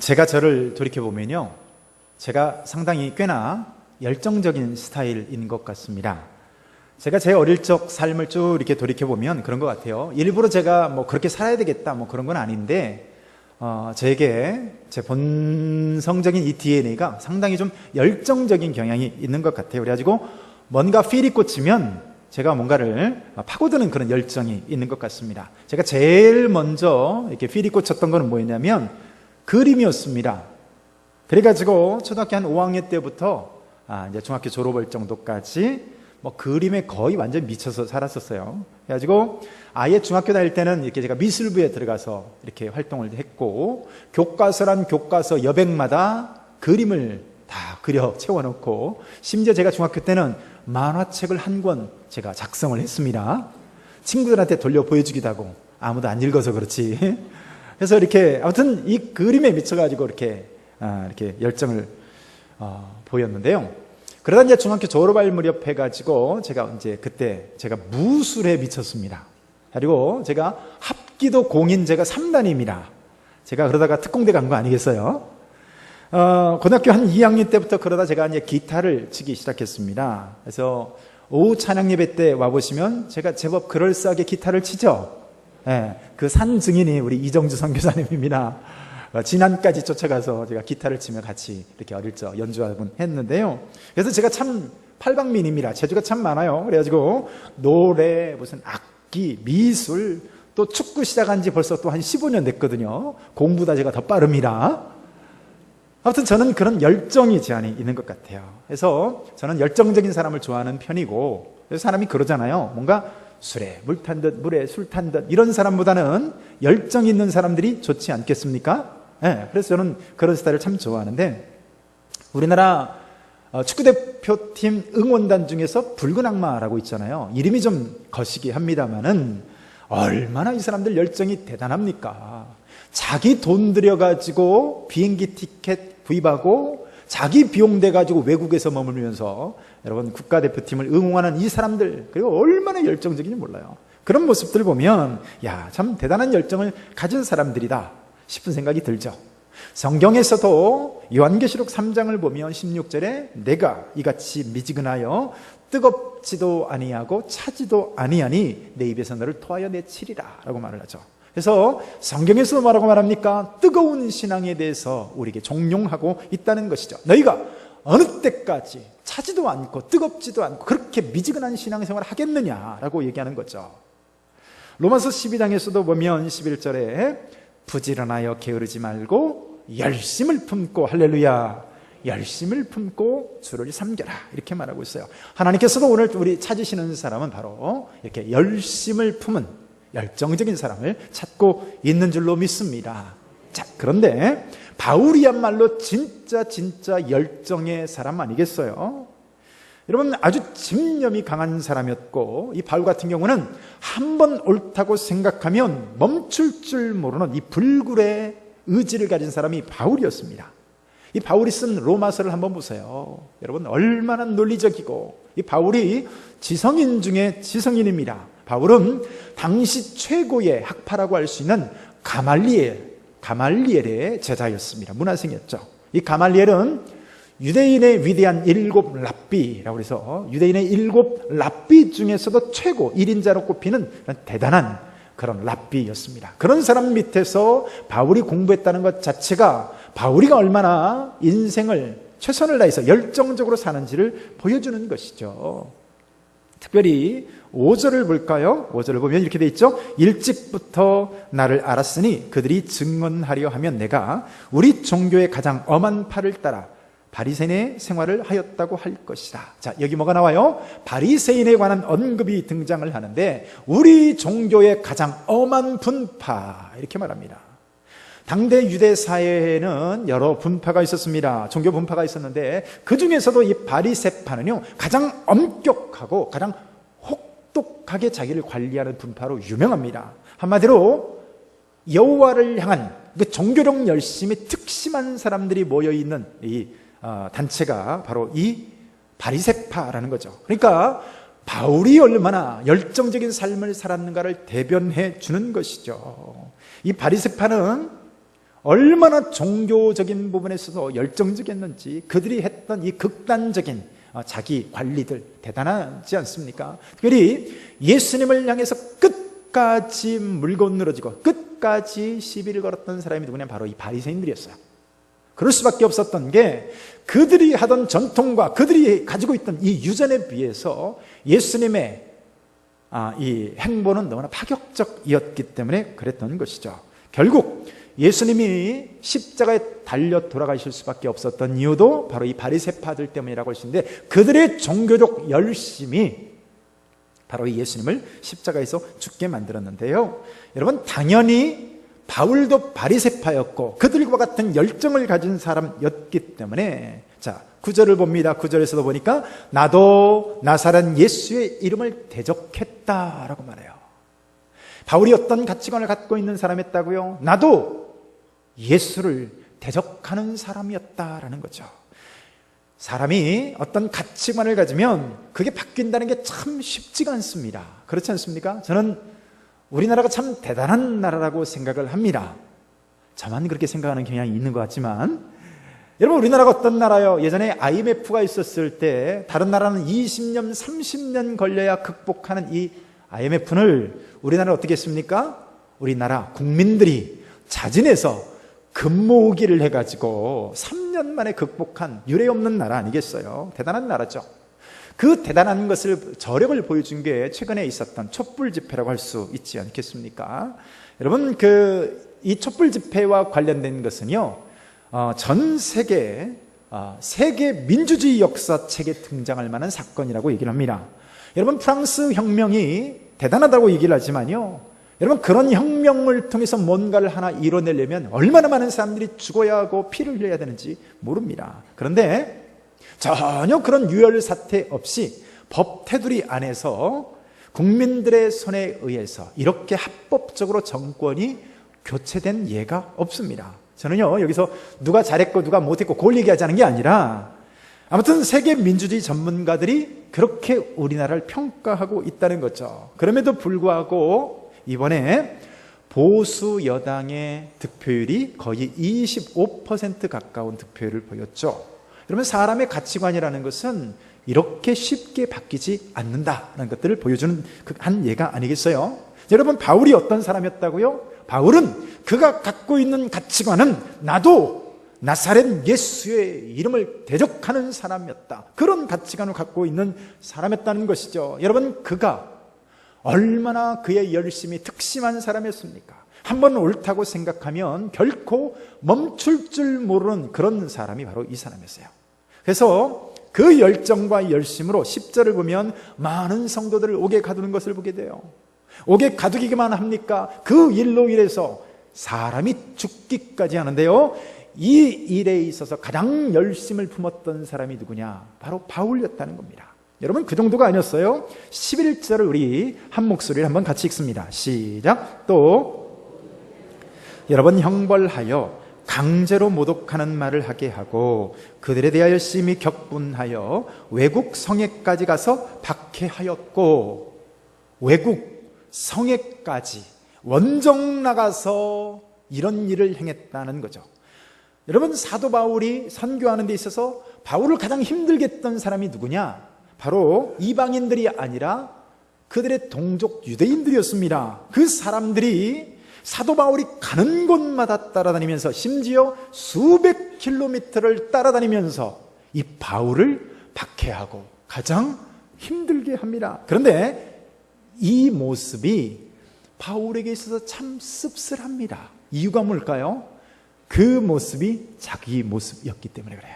제가 저를 돌이켜보면요, 제가 상당히 꽤나 열정적인 스타일인 것 같습니다. 제가 제 어릴 적 삶을 쭉 이렇게 돌이켜보면 그런 것 같아요. 일부러 제가 뭐 그렇게 살아야 되겠다 뭐 그런 건 아닌데, 저에게 제 본성적인 이 DNA가 상당히 좀 열정적인 경향이 있는 것 같아요. 그래가지고 뭔가 필이 꽂히면 제가 뭔가를 파고드는 그런 열정이 있는 것 같습니다. 제가 제일 먼저 이렇게 필이 꽂혔던 거는 뭐였냐면 그림이었습니다. 그래가지고 초등학교 한 5학년 때부터 이제 중학교 졸업할 정도까지 뭐 그림에 거의 완전 미쳐서 살았었어요. 그래가지고 아예 중학교 다닐 때는 이렇게 제가 미술부에 들어가서 이렇게 활동을 했고, 교과서란 교과서 여백마다 그림을 다 그려 채워놓고, 심지어 제가 중학교 때는 만화책을 한 권 제가 작성을 했습니다. 친구들한테 돌려 보여주기도 하고, 아무도 안 읽어서 그렇지. 그래서 이렇게 아무튼 이 그림에 미쳐가지고 이렇게 열정을 보였는데요. 그러다 이제 중학교 졸업할 무렵 해가지고 제가 이제 그때 제가 무술에 미쳤습니다. 그리고 제가 합기도 공인 제가 3단입니다. 제가 그러다가 특공대 간 거 아니겠어요? 고등학교 한 2학년 때부터 그러다 제가 이제 기타를 치기 시작했습니다. 그래서 오후 찬양 예배 때 와보시면 제가 제법 그럴싸하게 기타를 치죠. 네, 그 산 증인이 우리 이정주 선교사님입니다. 진안까지 쫓아가서 제가 기타를 치며 같이 이렇게 어릴 적 연주하곤 했는데요. 그래서 제가 참 팔방민입니다. 재주가 참 많아요. 그래가지고 노래, 무슨 악기, 미술, 또 축구 시작한 지 벌써 또 한 15년 됐거든요. 공부다 제가 더 빠릅니다. 아무튼 저는 그런 열정이 제 안에 있는 것 같아요. 그래서 저는 열정적인 사람을 좋아하는 편이고, 그래서 사람이 그러잖아요. 뭔가 술에 물 탄 듯 물에 술 탄 듯 이런 사람보다는 열정 있는 사람들이 좋지 않겠습니까? 네, 그래서 저는 그런 스타일을 참 좋아하는데, 우리나라 축구대표팀 응원단 중에서 붉은 악마라고 있잖아요. 이름이 좀 거시기 합니다만은 얼마나 이 사람들 열정이 대단합니까? 자기 돈 들여가지고 비행기 티켓 구입하고 자기 비용 돼가지고 외국에서 머물면서 여러분 국가대표팀을 응원하는 이 사람들, 그리고 얼마나 열정적인지 몰라요. 그런 모습들 보면 야, 참 대단한 열정을 가진 사람들이다 싶은 생각이 들죠. 성경에서도 요한계시록 3장을 보면 16절에 내가 이같이 미지근하여 뜨겁지도 아니하고 차지도 아니하니 내 입에서 너를 토하여 내치리라 라고 말을 하죠. 그래서 성경에서도 뭐라고 말합니까? 뜨거운 신앙에 대해서 우리에게 종용하고 있다는 것이죠. 너희가 어느 때까지 차지도 않고 뜨겁지도 않고 그렇게 미지근한 신앙생활을 하겠느냐라고 얘기하는 거죠. 로마서 12장에서도 보면 11절에 부지런하여 게으르지 말고 열심을 품고, 할렐루야, 열심을 품고 주를 섬겨라 이렇게 말하고 있어요. 하나님께서도 오늘 우리 찾으시는 사람은 바로 이렇게 열심을 품은 열정적인 사람을 찾고 있는 줄로 믿습니다. 자, 그런데 바울이야말로 진짜 열정의 사람 아니겠어요? 여러분, 아주 집념이 강한 사람이었고, 이 바울 같은 경우는 한 번 옳다고 생각하면 멈출 줄 모르는 이 불굴의 의지를 가진 사람이 바울이었습니다. 이 바울이 쓴 로마서를 한번 보세요. 여러분, 얼마나 논리적이고, 이 바울이 지성인 중에 지성인입니다. 바울은 당시 최고의 학파라고 할 수 있는 가말리엘의 제자였습니다. 문화생이었죠. 이 가말리엘은 유대인의 위대한 7 랍비라고 해서 유대인의 7 랍비 중에서도 최고 1인자로 꼽히는 대단한 그런 랍비였습니다. 그런 사람 밑에서 바울이 공부했다는 것 자체가 바울이가 얼마나 인생을 최선을 다해서 열정적으로 사는지를 보여주는 것이죠. 특별히 5절을 볼까요? 5절을 보면 이렇게 돼 있죠. 일찍부터 나를 알았으니 그들이 증언하려 하면 내가 우리 종교의 가장 엄한 팔을 따라 바리새인의 생활을 하였다고 할 것이다. 자, 여기 뭐가 나와요? 바리새인에 관한 언급이 등장을 하는데 우리 종교의 가장 엄한 분파 이렇게 말합니다. 당대 유대 사회에는 여러 분파가 있었습니다. 종교 분파가 있었는데 그 중에서도 이 바리새파는요 가장 엄격하고 가장 혹독하게 자기를 관리하는 분파로 유명합니다. 한마디로 여호와를 향한 그 종교적 열심이 특심한 사람들이 모여있는 이 단체가 바로 이 바리새파라는 거죠. 그러니까 바울이 얼마나 열정적인 삶을 살았는가를 대변해 주는 것이죠. 이 바리새파는 얼마나 종교적인 부분에 있어서 열정적이었는지, 그들이 했던 이 극단적인 자기 관리들 대단하지 않습니까? 특별히 예수님을 향해서 끝까지 물고 늘어지고 끝까지 시비를 걸었던 사람이 누구냐? 바로 이 바리새인들이었어요. 그럴 수밖에 없었던 게 그들이 하던 전통과 그들이 가지고 있던 이 유전에 비해서 예수님의 이 행보는 너무나 파격적이었기 때문에 그랬던 것이죠. 결국 예수님이 십자가에 달려 돌아가실 수밖에 없었던 이유도 바로 이 바리새파들 때문이라고 할 수 있는데, 그들의 종교적 열심이 바로 이 예수님을 십자가에서 죽게 만들었는데요. 여러분, 당연히 바울도 바리새파였고 그들과 같은 열정을 가진 사람이었기 때문에, 자, 9절을 봅니다. 9절에서도 보니까 나도 나사렛 예수의 이름을 대적했다라고 말해요. 바울이 어떤 가치관을 갖고 있는 사람이었다고요? 나도 예수를 대적하는 사람이었다라는 거죠. 사람이 어떤 가치관을 가지면 그게 바뀐다는 게 참 쉽지가 않습니다. 그렇지 않습니까? 저는 우리나라가 참 대단한 나라라고 생각을 합니다. 저만 그렇게 생각하는 경향이 있는 것 같지만, 여러분, 우리나라가 어떤 나라요? 예전에 IMF가 있었을 때 다른 나라는 20년, 30년 걸려야 극복하는 이 IMF를 우리나라는 어떻게 했습니까? 우리나라 국민들이 자진해서 금 모으기를 해가지고 3년 만에 극복한 유례 없는 나라 아니겠어요? 대단한 나라죠. 그 대단한 것을, 저력을 보여준 게 최근에 있었던 촛불 집회라고 할 수 있지 않겠습니까? 여러분, 이 촛불 집회와 관련된 것은요, 전 세계 민주주의 역사책에 등장할 만한 사건이라고 얘기를 합니다. 여러분, 프랑스 혁명이 대단하다고 얘기를 하지만요, 여러분, 그런 혁명을 통해서 뭔가를 하나 이뤄내려면 얼마나 많은 사람들이 죽어야 하고 피를 흘려야 되는지 모릅니다. 그런데 전혀 그런 유혈 사태 없이 법 테두리 안에서 국민들의 손에 의해서 이렇게 합법적으로 정권이 교체된 예가 없습니다. 저는요, 여기서 누가 잘했고 누가 못했고 그걸 얘기하자는 게 아니라, 아무튼 세계 민주주의 전문가들이 그렇게 우리나라를 평가하고 있다는 거죠. 그럼에도 불구하고 이번에 보수 여당의 득표율이 거의 25% 가까운 득표율을 보였죠. 그러면 사람의 가치관이라는 것은 이렇게 쉽게 바뀌지 않는다는 것들을 보여주는 한 예가 아니겠어요? 여러분, 바울이 어떤 사람이었다고요? 바울은 그가 갖고 있는 가치관은 나도 나사렛 예수의 이름을 대적하는 사람이었다. 그런 가치관을 갖고 있는 사람이었다는 것이죠. 여러분, 그가 얼마나 그의 열심이 특심한 사람이었습니까? 한번 옳다고 생각하면 결코 멈출 줄 모르는 그런 사람이 바로 이 사람이었어요. 그래서 그 열정과 열심으로 10절을 보면 많은 성도들을 옥에 가두는 것을 보게 돼요. 옥에 가두기만 합니까? 그 일로 인해서 사람이 죽기까지 하는데요, 이 일에 있어서 가장 열심을 품었던 사람이 누구냐? 바로 바울이었다는 겁니다. 여러분, 그 정도가 아니었어요. 11절을 우리 한 목소리를 한번 같이 읽습니다. 시작. 또 여러 번 형벌하여 강제로 모독하는 말을 하게 하고 그들에 대하여 심히 격분하여 외국 성에까지 가서 박해하였고, 외국 성에까지 원정 나가서 이런 일을 행했다는 거죠. 여러분, 사도 바울이 선교하는 데 있어서 바울을 가장 힘들게 했던 사람이 누구냐? 바로 이방인들이 아니라 그들의 동족 유대인들이었습니다. 그 사람들이 사도 바울이 가는 곳마다 따라다니면서, 심지어 수백 킬로미터를 따라다니면서 이 바울을 박해하고 가장 힘들게 합니다. 그런데 이 모습이 바울에게 있어서 참 씁쓸합니다. 이유가 뭘까요? 그 모습이 자기 모습이었기 때문에 그래요.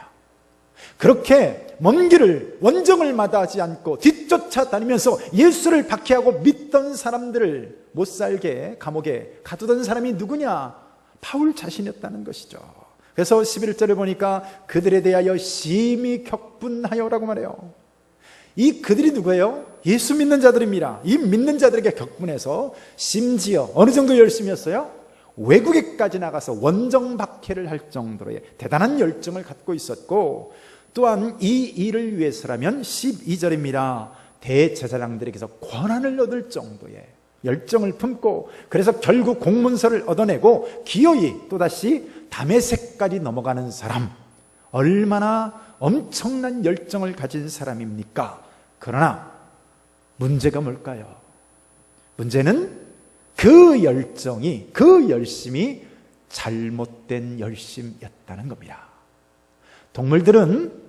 그렇게 먼 길을, 원정을 마다하지 않고 뒤쫓아다니면서 예수를 박해하고 믿던 사람들을 못살게 감옥에 가두던 사람이 누구냐? 바울 자신이었다는 것이죠. 그래서 11절에 보니까 그들에 대하여 심히 격분하여라고 말해요. 이 그들이 누구예요? 예수 믿는 자들입니다. 이 믿는 자들에게 격분해서 심지어 어느 정도 열심이었어요? 외국에까지 나가서 원정 박해를 할 정도로의 대단한 열정을 갖고 있었고, 또한 이 일을 위해서라면 12절입니다. 대제사장들에게서 권한을 얻을 정도의 열정을 품고, 그래서 결국 공문서를 얻어내고 기어이 또다시 다메섹까지 넘어가는 사람, 얼마나 엄청난 열정을 가진 사람입니까? 그러나 문제가 뭘까요? 문제는 그 열정이, 그 열심이 잘못된 열심이었다는 겁니다. 동물들은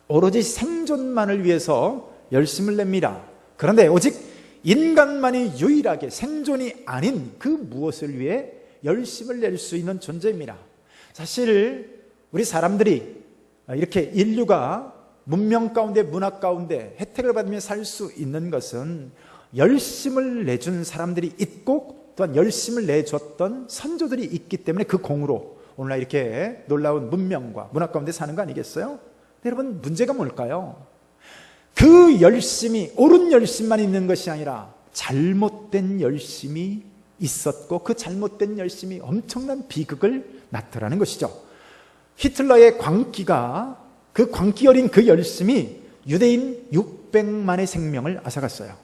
오로지 생존만을 위해서 열심을 냅니다. 그런데 오직 인간만이 유일하게 생존이 아닌 그 무엇을 위해 열심을 낼 수 있는 존재입니다. 사실 우리 사람들이 이렇게 인류가 문명 가운데, 문화 가운데 혜택을 받으며 살 수 있는 것은 열심을 내준 사람들이 있고 또한 열심을 내줬던 선조들이 있기 때문에 그 공으로 오늘날 이렇게 놀라운 문명과 문화 가운데 사는 거 아니겠어요? 여러분, 문제가 뭘까요? 그 열심이 옳은 열심만 있는 것이 아니라 잘못된 열심이 있었고 그 잘못된 열심이 엄청난 비극을 낳더라는 것이죠. 히틀러의 광기가, 그 광기 어린 그 열심이 유대인 600만의 생명을 앗아갔어요.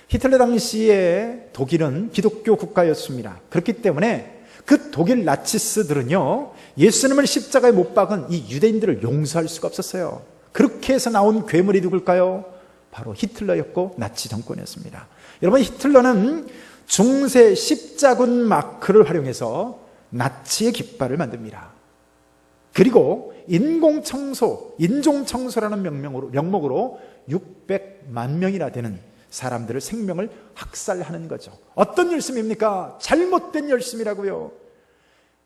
히틀러 당시에 독일은 기독교 국가였습니다. 그렇기 때문에 그 독일 나치스들은요, 예수님을 십자가에 못 박은 이 유대인들을 용서할 수가 없었어요. 그렇게 해서 나온 괴물이 누굴까요? 바로 히틀러였고 나치 정권이었습니다. 여러분, 히틀러는 중세 십자군 마크를 활용해서 나치의 깃발을 만듭니다. 그리고 인공청소, 인종청소라는 명목으로 600만 명이나 되는 사람들의 생명을 학살하는 거죠. 어떤 열심입니까? 잘못된 열심이라고요.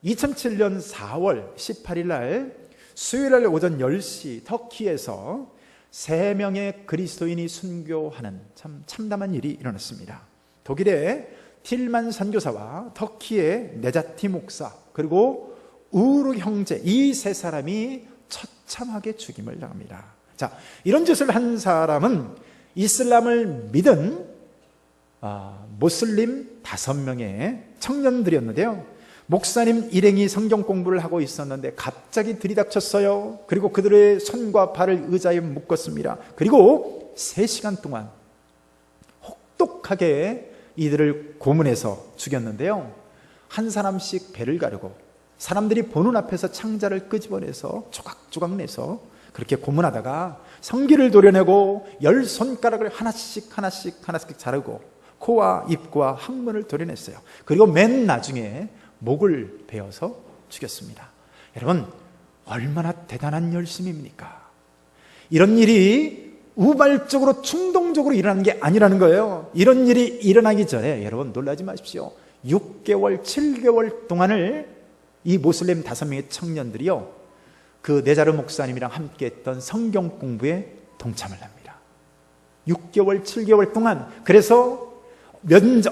2007년 4월 18일 날 수요일날 오전 10시 터키에서 3명의 그리스도인이 순교하는 참 참담한 일이 일어났습니다. 독일의 틸만 선교사와 터키의 네자티 목사, 그리고 우르 형제, 이 세 사람이 처참하게 죽임을 당합니다. 자, 이런 짓을 한 사람은 이슬람을 믿은 모슬림 5명의 청년들이었는데요. 목사님 일행이 성경 공부를 하고 있었는데 갑자기 들이닥쳤어요. 그리고 그들의 손과 발을 의자에 묶었습니다. 그리고 3시간 동안 혹독하게 이들을 고문해서 죽였는데요. 한 사람씩 배를 가르고 사람들이 보는 앞에서 창자를 끄집어내서 조각조각 내서 그렇게 고문하다가 성기를 도려내고 10손가락을 하나씩 자르고 코와 입과 항문을 도려냈어요. 그리고 맨 나중에 목을 베어서 죽였습니다. 여러분, 얼마나 대단한 열심입니까? 이런 일이 우발적으로 충동적으로 일어나는 게 아니라는 거예요. 이런 일이 일어나기 전에 여러분 놀라지 마십시오. 6개월, 7개월 동안을 이 모슬렘 5명의 청년들이요, 그 네자르 목사님이랑 함께 했던 성경 공부에 동참을 합니다. 6개월, 7개월 동안. 그래서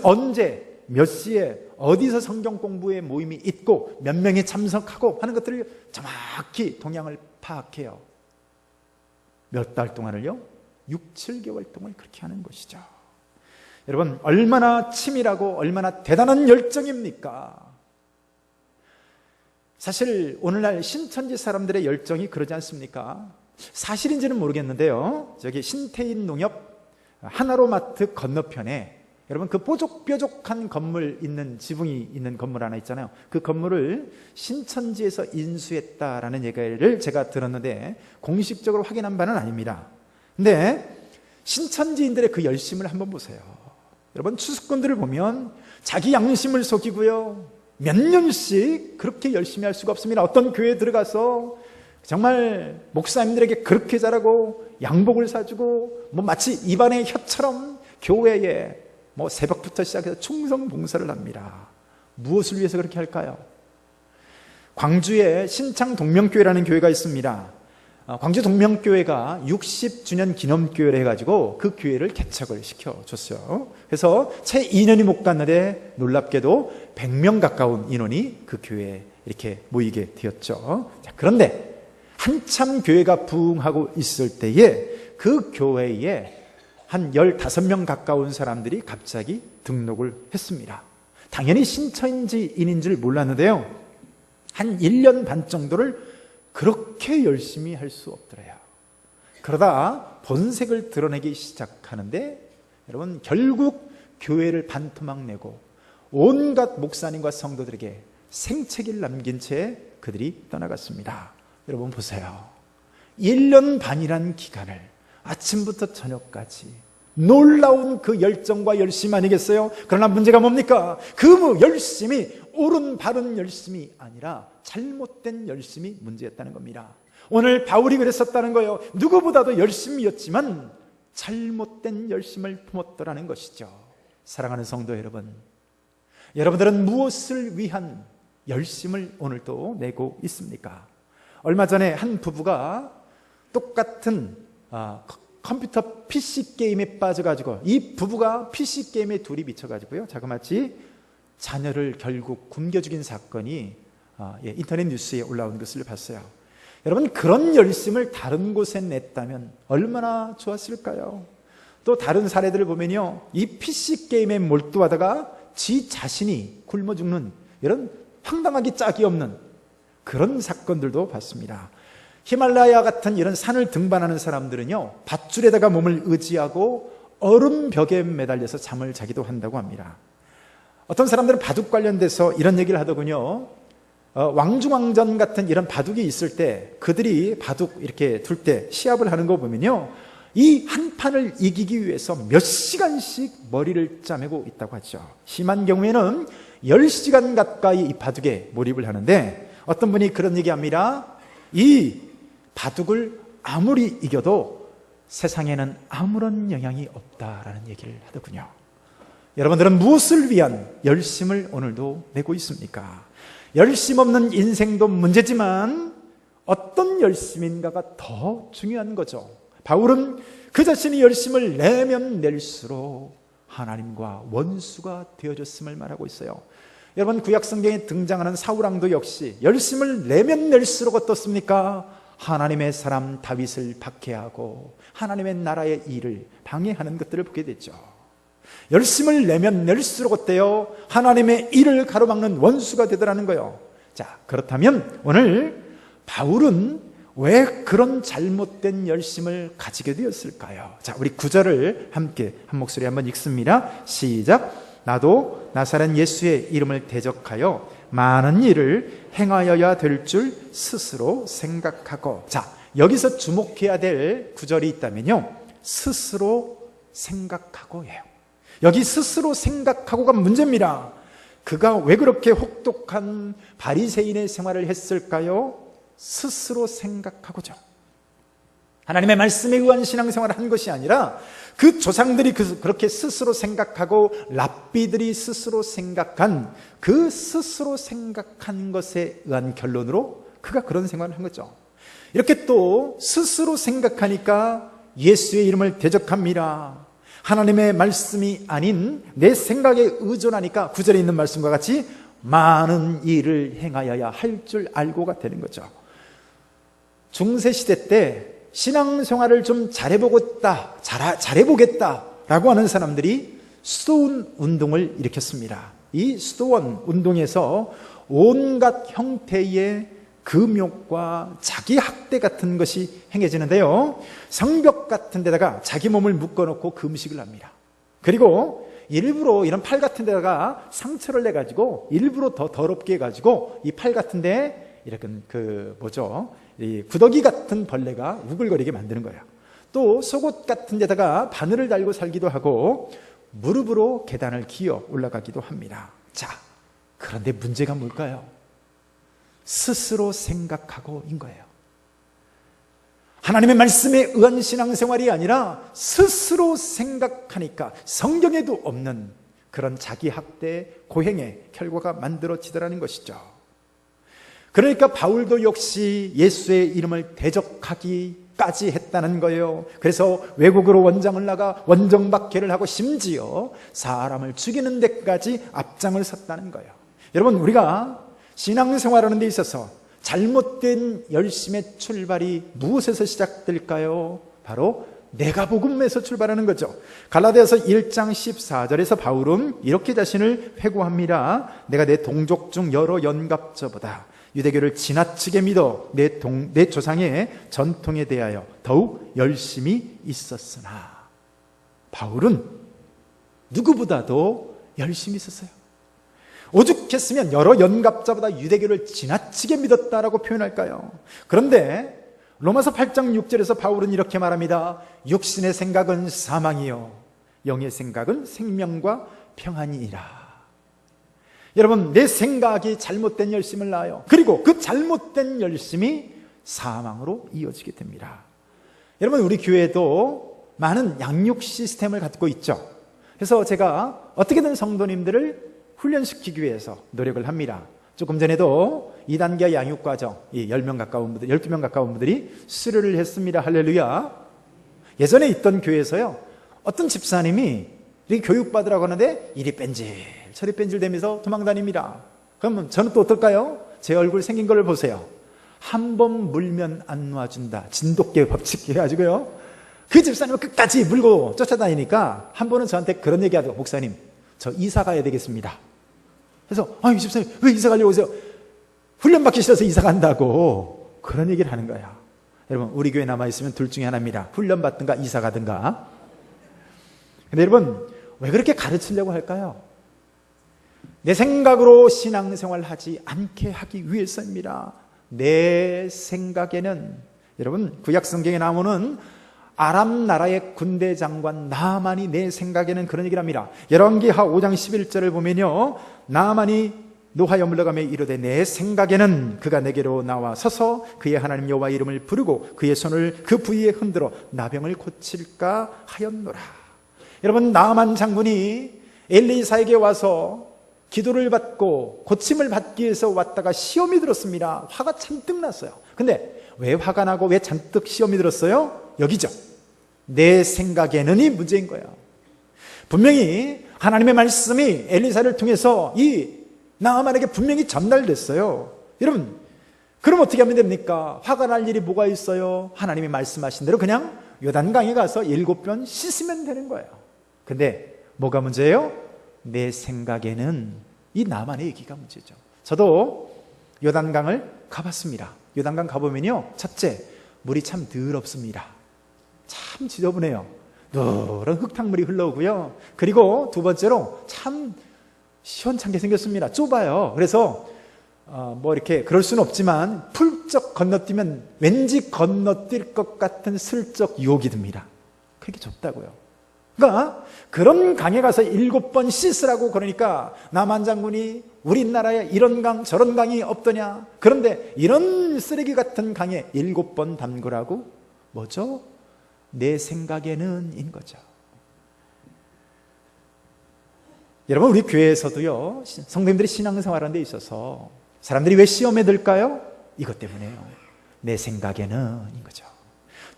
언제, 몇 시에, 어디서 성경 공부의 모임이 있고 몇 명이 참석하고 하는 것들을 정확히 동향을 파악해요. 몇 달 동안을요? 6, 7개월 동안 그렇게 하는 것이죠. 여러분, 얼마나 치밀하고 얼마나 대단한 열정입니까? 사실 오늘날 신천지 사람들의 열정이 그러지 않습니까? 사실인지는 모르겠는데요, 저기 신태인 농협 하나로마트 건너편에 여러분 그 뾰족뾰족한 건물 있는 지붕이 있는 건물 하나 있잖아요. 그 건물을 신천지에서 인수했다라는 얘기를 제가 들었는데 공식적으로 확인한 바는 아닙니다. 근데 신천지인들의 그 열심을 한번 보세요. 여러분, 추수꾼들을 보면 자기 양심을 속이고요, 몇 년씩 그렇게 열심히 할 수가 없습니다. 어떤 교회에 들어가서 정말 목사님들에게 그렇게 잘하고 양복을 사주고 마치 입안의 혀처럼 교회에 새벽부터 시작해서 충성 봉사를 합니다. 무엇을 위해서 그렇게 할까요? 광주에 신창 동명교회라는 교회가 있습니다. 광주 동명교회가 60주년 기념교회를 해가지고 그 교회를 개척을 시켜줬어요. 그래서 채 2년이 못 갔는데 놀랍게도 100명 가까운 인원이 그 교회에 이렇게 모이게 되었죠. 자, 그런데 한참 교회가 부흥하고 있을 때에 그 교회에 한 15명 가까운 사람들이 갑자기 등록을 했습니다. 당연히 신천지인인 줄 몰랐는데요, 한 1년 반 정도를 그렇게 열심히 할 수 없더래요. 그러다 본색을 드러내기 시작하는데 여러분, 결국 교회를 반토막 내고 온갖 목사님과 성도들에게 생채기를 남긴 채 그들이 떠나갔습니다. 여러분 보세요. 1년 반이란 기간을 아침부터 저녁까지 놀라운 그 열정과 열심 아니겠어요? 그러나 문제가 뭡니까? 그 열심이 옳은 바른 열심이 아니라 잘못된 열심이 문제였다는 겁니다. 오늘 바울이 그랬었다는 거예요. 누구보다도 열심이었지만 잘못된 열심을 품었더라는 것이죠. 사랑하는 성도 여러분, 여러분들은 무엇을 위한 열심을 오늘도 내고 있습니까? 얼마 전에 한 부부가 똑같은 컴퓨터 PC 게임에 빠져가지고, 이 부부가 PC 게임에 둘이 미쳐가지고요, 자그마치 자녀를 결국 굶겨 죽인 사건이 인터넷 뉴스에 올라온 것을 봤어요. 여러분, 그런 열심을 다른 곳에 냈다면 얼마나 좋았을까요? 또 다른 사례들을 보면요, 이 PC 게임에 몰두하다가 지 자신이 굶어 죽는 이런 황당하기 짝이 없는 그런 사건들도 봤습니다. 히말라야 같은 이런 산을 등반하는 사람들은요, 밧줄에다가 몸을 의지하고 얼음벽에 매달려서 잠을 자기도 한다고 합니다. 어떤 사람들은 바둑 관련돼서 이런 얘기를 하더군요. 왕중왕전 같은 이런 바둑이 있을 때 그들이 바둑 이렇게 둘 때 시합을 하는 거 보면요, 이 한 판을 이기기 위해서 몇 시간씩 머리를 짜매고 있다고 하죠. 심한 경우에는 10시간 가까이 이 바둑에 몰입을 하는데, 어떤 분이 그런 얘기합니다. 이 바둑을 아무리 이겨도 세상에는 아무런 영향이 없다라는 얘기를 하더군요. 여러분들은 무엇을 위한 열심을 오늘도 내고 있습니까? 열심 없는 인생도 문제지만 어떤 열심인가가 더 중요한 거죠. 바울은 그 자신이 열심을 내면 낼수록 하나님과 원수가 되어졌음을 말하고 있어요. 여러분, 구약성경에 등장하는 사울왕도 역시 열심을 내면 낼수록 어떻습니까? 하나님의 사람 다윗을 박해하고 하나님의 나라의 일을 방해하는 것들을 보게 됐죠. 열심을 내면 낼수록 어때요? 하나님의 일을 가로막는 원수가 되더라는 거예요. 자, 그렇다면 오늘 바울은 왜 그런 잘못된 열심을 가지게 되었을까요? 자, 우리 9절을 함께 한 목소리 한번 읽습니다. 시작. 나도 나사렛 예수의 이름을 대적하여 많은 일을 행하여야 될 줄 스스로 생각하고. 자, 여기서 주목해야 될 구절이 있다면요, 스스로 생각하고예요. 여기 스스로 생각하고가 문제입니다. 그가 왜 그렇게 혹독한 바리새인의 생활을 했을까요? 스스로 생각하고죠. 하나님의 말씀에 의한 신앙생활을 한 것이 아니라 그 조상들이 그렇게 스스로 생각하고 랍비들이 스스로 생각한 그 스스로 생각한 것에 의한 결론으로 그가 그런 생활을 한 거죠. 이렇게 또 스스로 생각하니까 예수의 이름을 대적합니다. 하나님의 말씀이 아닌 내 생각에 의존하니까 9절에 있는 말씀과 같이 많은 일을 행하여야 할 줄 알고가 되는 거죠. 중세시대 때 신앙생활을 좀 잘해보겠다라고 하는 사람들이 수도원 운동을 일으켰습니다. 이 수도원 운동에서 온갖 형태의 금욕과 자기 학대 같은 것이 행해지는데요, 성벽 같은 데다가 자기 몸을 묶어놓고 금식을 합니다. 그리고 일부러 이런 팔 같은 데다가 상처를 내가지고 일부러 더 더럽게 해가지고 이 팔 같은 데 이렇게 이 구더기 같은 벌레가 우글거리게 만드는 거예요. 또 속옷 같은 데다가 바늘을 달고 살기도 하고 무릎으로 계단을 기어 올라가기도 합니다. 자, 그런데 문제가 뭘까요? 스스로 생각하고인 거예요. 하나님의 말씀에 의한 신앙생활이 아니라 스스로 생각하니까 성경에도 없는 그런 자기 학대, 고행의 결과가 만들어지더라는 것이죠. 그러니까 바울도 역시 예수의 이름을 대적하기까지 했다는 거예요. 그래서 외국으로 원장을 나가 원정박해를 하고 심지어 사람을 죽이는 데까지 앞장을 섰다는 거예요. 여러분, 우리가 신앙생활하는 데 있어서 잘못된 열심의 출발이 무엇에서 시작될까요? 바로 내가 복음에서 출발하는 거죠. 갈라디아서 1장 14절에서 바울은 이렇게 자신을 회고합니다. 내가 내 동족 중 여러 연갑자보다 유대교를 지나치게 믿어 내 조상의 전통에 대하여 더욱 열심히 있었으나. 바울은 누구보다도 열심히 있었어요. 오죽했으면 여러 연갑자보다 유대교를 지나치게 믿었다라고 표현할까요? 그런데 로마서 8장 6절에서 바울은 이렇게 말합니다. 육신의 생각은 사망이요 영의 생각은 생명과 평안이니라. 여러분, 내 생각이 잘못된 열심을 낳아요. 그리고 그 잘못된 열심이 사망으로 이어지게 됩니다. 여러분, 우리 교회도 많은 양육 시스템을 갖고 있죠. 그래서 제가 어떻게든 성도님들을 훈련시키기 위해서 노력을 합니다. 조금 전에도 2단계 양육과정, 10명 가까운 분들, 12명 가까운 분들이 수료를 했습니다. 할렐루야. 예전에 있던 교회에서요, 어떤 집사님이 이렇게 교육받으라고 하는데 이리 뺀질 저리 뺀질 되면서 도망다닙니다. 그러면 저는 또 어떨까요? 제 얼굴 생긴 걸 보세요. 한 번 물면 안 놔준다. 진돗개 법칙 해가지고요. 그 집사님은 끝까지 물고 쫓아다니니까 한 번은 저한테 그런 얘기하더라고요. 목사님, 저 이사 가야 되겠습니다. 그래서 이 집사님 왜 이사 가려고 하세요? 훈련받기 싫어서 이사 간다고 그런 얘기를 하는 거야. 여러분, 우리 교회 남아있으면 둘 중에 하나입니다. 훈련받든가 이사 가든가. 근데 여러분, 왜 그렇게 가르치려고 할까요? 내 생각으로 신앙생활 하지 않게 하기 위해서입니다. 내 생각에는, 여러분, 구약 성경에 나오는 아람 나라의 군대 장관 나아만이 내 생각에는 그런 얘기를 합니다. 열왕기하 5장 11절을 보면요, 나아만이 노하여 물러가며 이르되 내 생각에는 그가 내게로 나와 서서 그의 하나님 여호와 이름을 부르고 그의 손을 그 부위에 흔들어 나병을 고칠까 하였노라. 여러분, 나아만 장군이 엘리사에게 와서 기도를 받고 고침을 받기 위해서 왔다가 시험이 들었습니다. 화가 잔뜩 났어요. 근데 왜 화가 나고 왜 잔뜩 시험이 들었어요? 여기죠. 내 생각에는 이 문제인 거예요. 분명히 하나님의 말씀이 엘리사를 통해서 이 나아만에게 분명히 전달됐어요. 여러분, 그럼 어떻게 하면 됩니까? 화가 날 일이 뭐가 있어요? 하나님이 말씀하신 대로 그냥 요단강에 가서 7번 씻으면 되는 거예요. 근데 뭐가 문제예요? 내 생각에는 이 나만의 얘기가 문제죠. 저도 요단강을 가봤습니다. 요단강 가보면요, 첫째, 물이 참 더럽습니다. 참 지저분해요. 노란 흙탕물이 흘러오고요. 그리고 두 번째로 참 시원찮게 생겼습니다. 좁아요. 그래서 뭐 이렇게 그럴 수는 없지만 훌쩍 건너뛰면 왠지 건너뛸 것 같은 슬쩍 유혹이 듭니다. 그렇게 좁다고요. 그러니까 그런 강에 가서 7번 씻으라고 그러니까 나만 장군이 우리나라에 이런 강 저런 강이 없더냐. 그런데 이런 쓰레기 같은 강에 7번 담그라고? 뭐죠? 내 생각에는 인 거죠. 여러분, 우리 교회에서도요, 성도님들이 신앙생활하는 데 있어서 사람들이 왜 시험에 들까요? 이것 때문에요. 내 생각에는 인 거죠.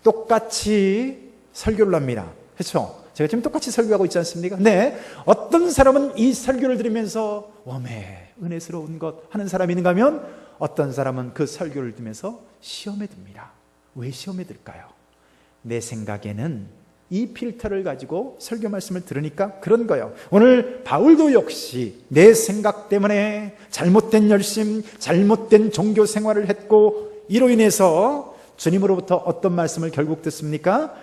똑같이 설교를 합니다. 그렇죠? 제가 지금 똑같이 설교하고 있지 않습니까? 네. 어떤 사람은 이 설교를 들으면서 웜에 은혜스러운 것 하는 사람이 있는가 하면 어떤 사람은 그 설교를 들으면서 시험에 듭니다. 왜 시험에 들까요? 내 생각에는 이 필터를 가지고 설교 말씀을 들으니까 그런 거예요. 오늘 바울도 역시 내 생각 때문에 잘못된 열심, 잘못된 종교 생활을 했고 이로 인해서 주님으로부터 어떤 말씀을 결국 듣습니까?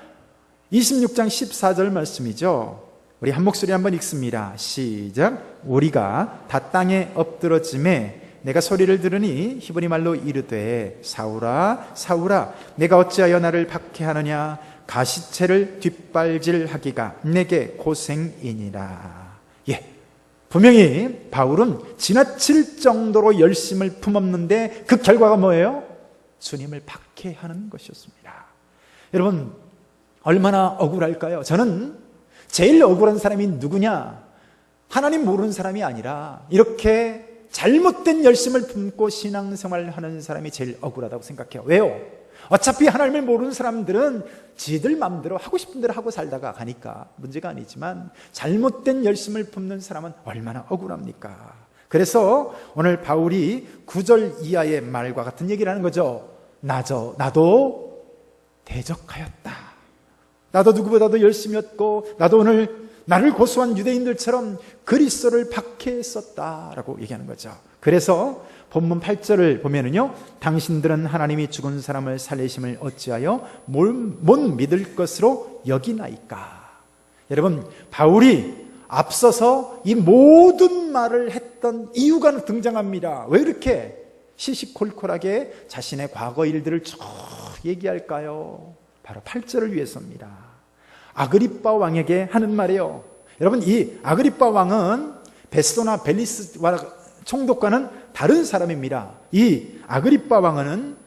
26장 14절 말씀이죠. 우리 한 목소리 한번 읽습니다. 시작. 우리가 다 땅에 엎드러짐에 내가 소리를 들으니 히브리 말로 이르되 사울아 사울아 내가 어찌하여 나를 박해하느냐 가시체를 뒷발질하기가 내게 고생이니라. 예, 분명히 바울은 지나칠 정도로 열심을 품었는데 그 결과가 뭐예요? 주님을 박해하는 것이었습니다. 여러분, 얼마나 억울할까요? 저는 제일 억울한 사람이 누구냐? 하나님 모르는 사람이 아니라 이렇게 잘못된 열심을 품고 신앙생활을 하는 사람이 제일 억울하다고 생각해요. 왜요? 어차피 하나님을 모르는 사람들은 지들 마음대로 하고 싶은 대로 하고 살다가 가니까 문제가 아니지만 잘못된 열심을 품는 사람은 얼마나 억울합니까? 그래서 오늘 바울이 9절 이하의 말과 같은 얘기를 하는 거죠. 나도 대적하였다. 나도 누구보다도 열심히 했고 나도 오늘 나를 고소한 유대인들처럼 그리스도를 박해했었다라고 얘기하는 거죠. 그래서 본문 8절을 보면은요, 당신들은 하나님이 죽은 사람을 살리심을 어찌하여 못 믿을 것으로 여기나이까. 여러분, 바울이 앞서서 이 모든 말을 했던 이유가 등장합니다. 왜 이렇게 시시콜콜하게 자신의 과거 일들을 쭉 얘기할까요? 바로 8절을 위해서입니다. 아그리빠 왕에게 하는 말이에요. 여러분, 이 아그리빠 왕은 베스도나 벨리스와 총독과는 다른 사람입니다. 이 아그리빠 왕은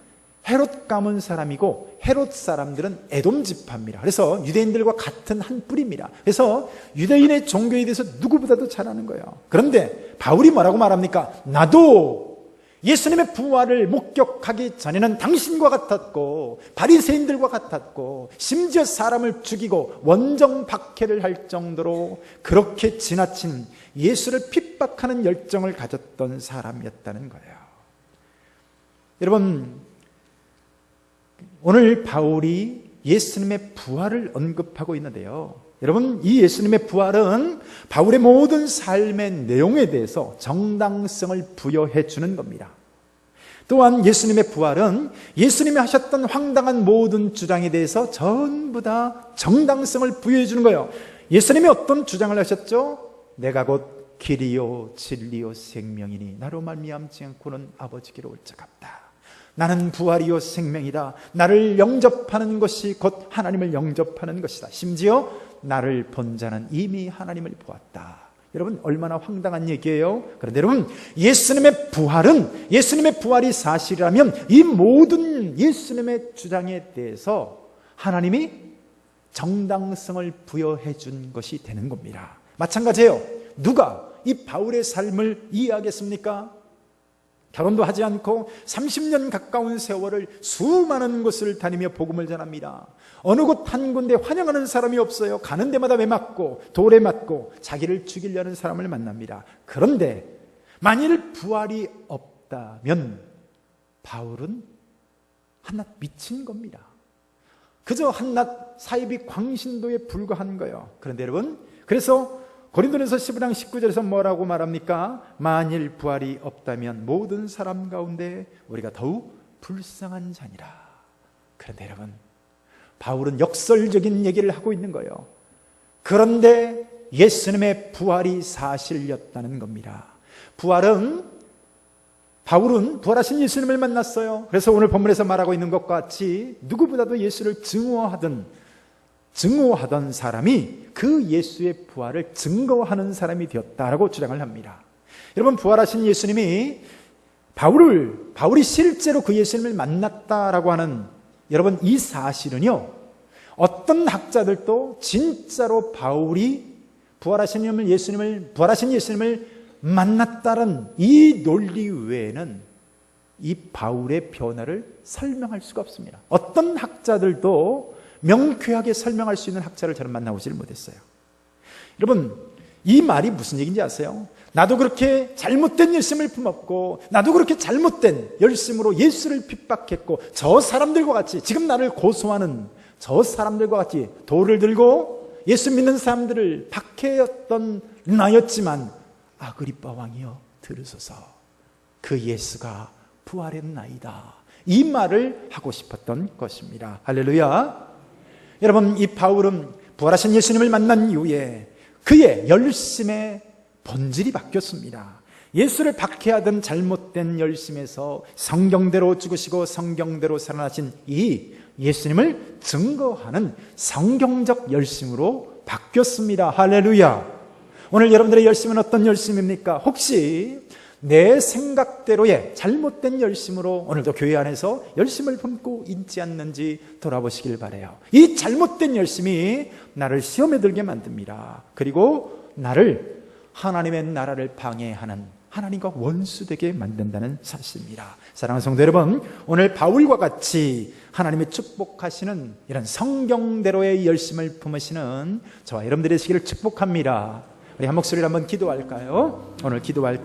헤롯 가문 사람이고 헤롯 사람들은 에돔 지파입니다. 그래서 유대인들과 같은 한 뿌리입니다. 그래서 유대인의 종교에 대해서 누구보다도 잘 아는 거예요. 그런데 바울이 뭐라고 말합니까? 나도 예수님의 부활을 목격하기 전에는 당신과 같았고 바리새인들과 같았고 심지어 사람을 죽이고 원정 박해를 할 정도로 그렇게 지나친 예수를 핍박하는 열정을 가졌던 사람이었다는 거예요. 여러분, 오늘 바울이 예수님의 부활을 언급하고 있는데요, 여러분, 이 예수님의 부활은 바울의 모든 삶의 내용에 대해서 정당성을 부여해 주는 겁니다. 또한 예수님의 부활은 예수님이 하셨던 황당한 모든 주장에 대해서 전부 다 정당성을 부여해 주는 거예요. 예수님이 어떤 주장을 하셨죠? 내가 곧 길이요 진리요 생명이니 나로 말미암지 않고는 아버지께로 올 자가 없다. 나는 부활이요 생명이다. 나를 영접하는 것이 곧 하나님을 영접하는 것이다. 심지어 나를 본 자는 이미 하나님을 보았다. 여러분, 얼마나 황당한 얘기예요. 그런데 여러분, 예수님의 부활이 사실이라면 이 모든 예수님의 주장에 대해서 하나님이 정당성을 부여해 준 것이 되는 겁니다. 마찬가지예요. 누가 이 바울의 삶을 이해하겠습니까? 결혼도 하지 않고 30년 가까운 세월을 수많은 곳을 다니며 복음을 전합니다. 어느 곳 한 군데 환영하는 사람이 없어요. 가는 데마다 왜 맞고 돌에 맞고 자기를 죽이려는 사람을 만납니다. 그런데 만일 부활이 없다면 바울은 한낱 미친 겁니다. 그저 한낱 사이비 광신도에 불과한 거예요. 그런데 여러분, 그래서 고린도전서 15장 19절에서 뭐라고 말합니까? 만일 부활이 없다면 모든 사람 가운데 우리가 더욱 불쌍한 자니라. 그런데 여러분, 바울은 역설적인 얘기를 하고 있는 거예요. 그런데 예수님의 부활이 사실이었다는 겁니다. 바울은 부활하신 예수님을 만났어요. 그래서 오늘 본문에서 말하고 있는 것과 같이 누구보다도 예수를 증오하던 사람이 그 예수의 부활을 증거하는 사람이 되었다라고 주장을 합니다. 여러분, 부활하신 예수님이 바울이 실제로 그 예수님을 만났다라고 하는 여러분, 이 사실은요, 어떤 학자들도 진짜로 바울이 부활하신 예수님을 만났다는 이 논리 외에는 이 바울의 변화를 설명할 수가 없습니다. 어떤 학자들도 명쾌하게 설명할 수 있는 학자를 저는 만나보지를 못했어요. 여러분, 이 말이 무슨 얘기인지 아세요? 나도 그렇게 잘못된 열심을 품었고 나도 그렇게 잘못된 열심으로 예수를 핍박했고 저 사람들과 같이 지금 나를 고소하는 저 사람들과 같이 돌을 들고 예수 믿는 사람들을 박해했던 나였지만 아그리빠 왕이여 들으소서, 그 예수가 부활했나이다. 이 말을 하고 싶었던 것입니다. 할렐루야. 여러분, 이 바울은 부활하신 예수님을 만난 이후에 그의 열심의 본질이 바뀌었습니다. 예수를 박해하던 잘못된 열심에서 성경대로 죽으시고 성경대로 살아나신 이 예수님을 증거하는 성경적 열심으로 바뀌었습니다. 할렐루야. 오늘 여러분들의 열심은 어떤 열심입니까? 혹시 내 생각대로의 잘못된 열심으로 오늘도 교회 안에서 열심을 품고 있지 않는지 돌아보시길 바라요. 이 잘못된 열심이 나를 시험에 들게 만듭니다. 그리고 나를 하나님의 나라를 방해하는 하나님과 원수되게 만든다는 사실입니다. 사랑하는 성도 여러분, 오늘 바울과 같이 하나님의 축복하시는 이런 성경대로의 열심을 품으시는 저와 여러분들의 시기를 축복합니다. 우리 한 목소리로 한번 기도할까요? 오늘 기도할